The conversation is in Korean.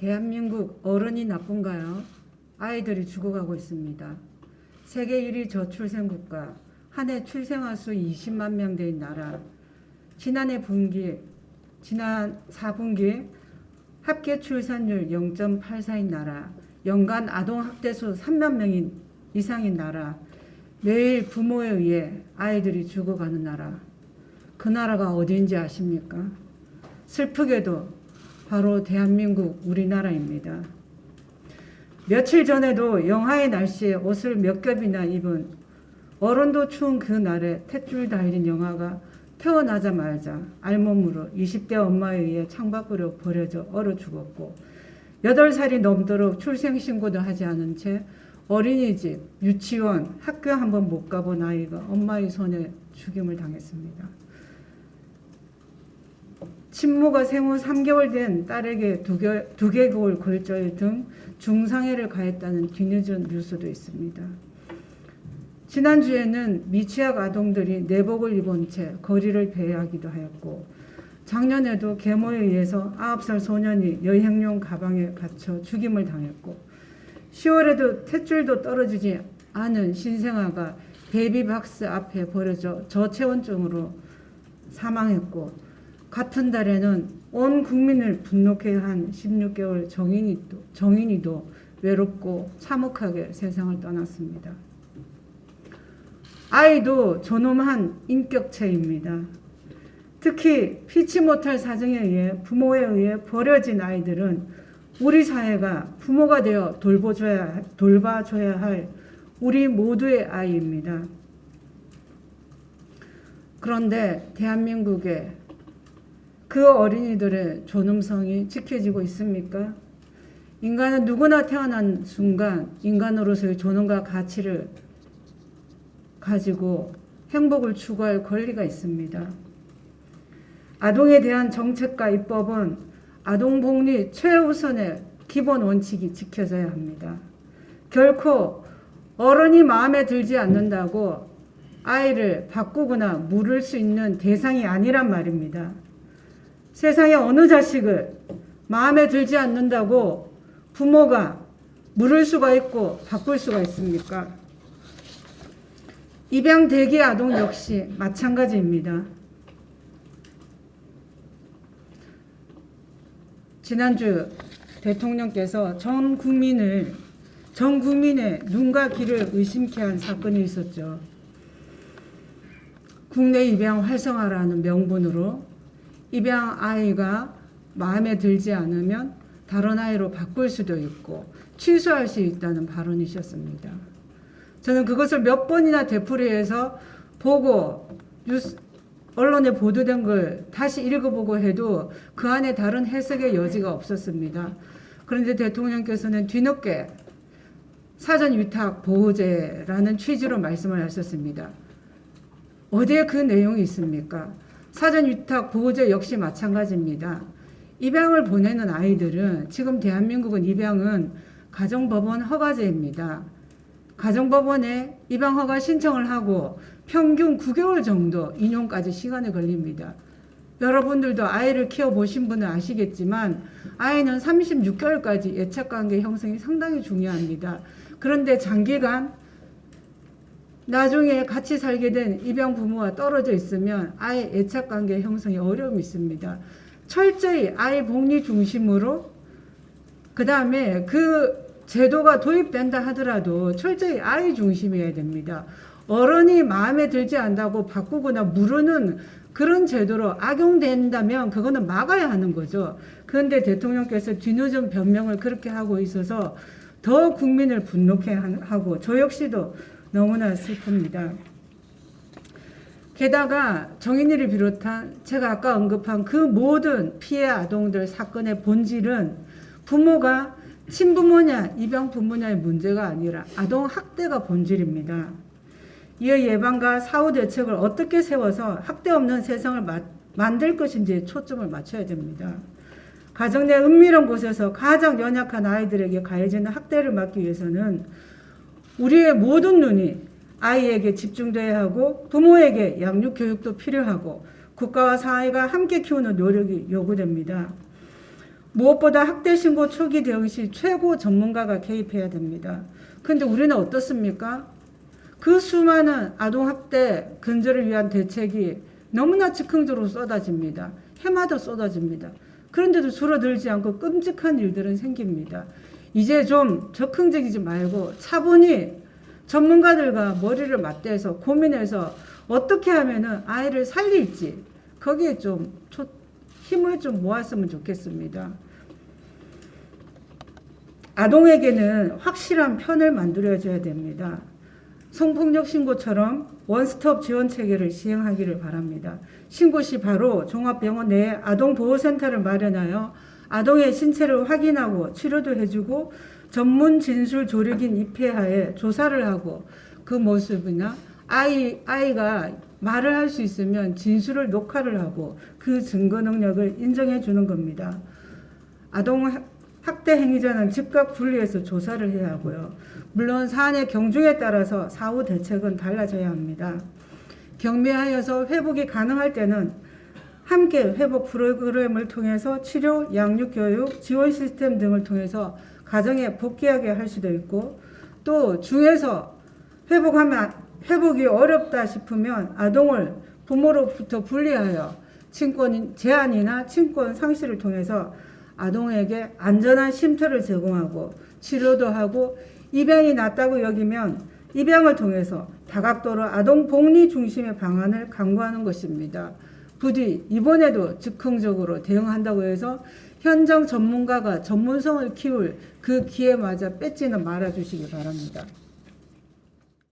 대한민국 어른이 나쁜가요? 아이들이 죽어가고 있습니다. 세계 1위 저출생 국가, 한 해 출생아 수 20만 명대인 나라, 지난 4분기 합계 출산율 0.84인 나라, 연간 아동학대수 3만 명 이상인 나라, 매일 부모에 의해 아이들이 죽어가는 나라, 그 나라가 어디인지 아십니까? 슬프게도 바로 대한민국 우리나라입니다. 며칠 전에도 영하의 날씨에 옷을 몇 겹이나 입은 어른도 추운 그 날에 탯줄 달린 영아가 태어나자마자 알몸으로 20대 엄마에 의해 창밖으로 버려져 얼어 죽었고 8살이 넘도록 출생신고도 하지 않은 채 어린이집, 유치원, 학교 한번 못 가본 아이가 엄마의 손에 죽임을 당했습니다. 친모가 생후 3개월 된 딸에게 두개골 골절 등 중상해를 가했다는 뒤늦은 뉴스도 있습니다. 지난주에는 미취학 아동들이 내복을 입은 채 거리를 배회하기도 하였고 작년에도 계모에 의해서 9살 소년이 여행용 가방에 갇혀 죽임을 당했고 10월에도 탯줄도 떨어지지 않은 신생아가 베이비박스 앞에 버려져 저체온증으로 사망했고 같은 달에는 온 국민을 분노케 한 16개월 정인이도 외롭고 참혹하게 세상을 떠났습니다. 아이도 존엄한 인격체입니다. 특히 피치 못할 사정에 의해 부모에 의해 버려진 아이들은 우리 사회가 부모가 되어 돌봐줘야 할 우리 모두의 아이입니다. 그런데 대한민국에 그 어린이들의 존엄성이 지켜지고 있습니까? 인간은 누구나 태어난 순간 인간으로서의 존엄과 가치를 가지고 행복을 추구할 권리가 있습니다. 아동에 대한 정책과 입법은 아동복리 최우선의 기본 원칙이 지켜져야 합니다. 결코 어른이 마음에 들지 않는다고 아이를 바꾸거나 물을 수 있는 대상이 아니란 말입니다. 세상에 어느 자식을 마음에 들지 않는다고 부모가 물을 수가 있고 바꿀 수가 있습니까? 입양 대기 아동 역시 마찬가지입니다. 지난주 대통령께서 전 국민의 눈과 귀를 의심케 한 사건이 있었죠. 국내 입양 활성화라는 명분으로 입양 아이가 마음에 들지 않으면 다른 아이로 바꿀 수도 있고 취소할 수 있다는 발언이셨습니다. 저는 그것을 몇 번이나 되풀이해서 보고 언론에 보도된 걸 다시 읽어보고 해도 그 안에 다른 해석의 여지가 없었습니다. 그런데 대통령께서는 뒤늦게 사전위탁보호제라는 취지로 말씀을 하셨습니다. 어디에 그 내용이 있습니까? 사전위탁보호제 역시 마찬가지입니다. 입양을 보내는 아이들은 지금 대한민국은 입양은 가정법원 허가제입니다. 가정법원에 입양허가 신청을 하고 평균 9개월 정도 인용까지 시간이 걸립니다. 여러분들도 아이를 키워보신 분은 아시겠지만 아이는 36개월까지 애착관계 형성이 상당히 중요합니다. 그런데 장기간 나중에 같이 살게 된 입양 부모와 떨어져 있으면 아이 애착관계 형성에 어려움이 있습니다. 철저히 아이 복리 중심으로 그 다음에 그 제도가 도입된다 하더라도 철저히 아이 중심이어야 됩니다. 어른이 마음에 들지 않다고 바꾸거나 무르는 그런 제도로 악용된다면 그거는 막아야 하는 거죠. 그런데 대통령께서 뒤늦은 변명을 그렇게 하고 있어서 더 국민을 분노케 하고 저 역시도 너무나 슬픕니다. 게다가 정인이를 비롯한 제가 아까 언급한 그 모든 피해 아동들 사건의 본질은 부모가 친부모냐 입양 부모냐의 문제가 아니라 아동 학대가 본질입니다. 이의 예방과 사후 대책을 어떻게 세워서 학대 없는 세상을 만들 것인지에 초점을 맞춰야 됩니다. 가정 내 은밀한 곳에서 가장 연약한 아이들에게 가해지는 학대를 막기 위해서는 우리의 모든 눈이 아이에게 집중돼야 하고 부모에게 양육 교육도 필요하고 국가와 사회가 함께 키우는 노력이 요구됩니다. 무엇보다 학대 신고 초기 대응 시 최고 전문가가 개입해야 됩니다. 근데 우리는 어떻습니까? 그 수많은 아동학대 근절을 위한 대책이 너무나 즉흥적으로 쏟아집니다. 해마다 쏟아집니다. 그런데도 줄어들지 않고 끔찍한 일들은 생깁니다. 이제 좀 적극적이지 말고 차분히 전문가들과 머리를 맞대서 고민해서 어떻게 하면은 아이를 살릴지 거기에 좀 힘을 좀 모았으면 좋겠습니다. 아동에게는 확실한 편을 만들어줘야 됩니다. 성폭력 신고처럼 원스톱 지원 체계를 시행하기를 바랍니다. 신고 시 바로 종합병원 내에 아동보호센터를 마련하여 아동의 신체를 확인하고 치료도 해주고 전문 진술 조력인 입회하에 조사를 하고 그 모습이나 아이가 말을 할 수 있으면 진술을 녹화를 하고 그 증거 능력을 인정해 주는 겁니다. 아동 학대 행위자는 즉각 분리해서 조사를 해야 하고요. 물론 사안의 경중에 따라서 사후 대책은 달라져야 합니다. 경미하여서 회복이 가능할 때는 함께 회복 프로그램을 통해서 치료, 양육 교육, 지원 시스템 등을 통해서 가정에 복귀하게 할 수도 있고 또 중에서 회복이 어렵다 싶으면 아동을 부모로부터 분리하여 친권 제한이나 친권 상실을 통해서 아동에게 안전한 쉼터를 제공하고 치료도 하고 입양이 낫다고 여기면 입양을 통해서 다각도로 아동 복리 중심의 방안을 강구하는 것입니다. 부디 이번에도 즉흥적으로 대응한다고 해서 현장 전문가가 전문성을 키울 그 기회 맞아 뺏지는 말아주시기 바랍니다.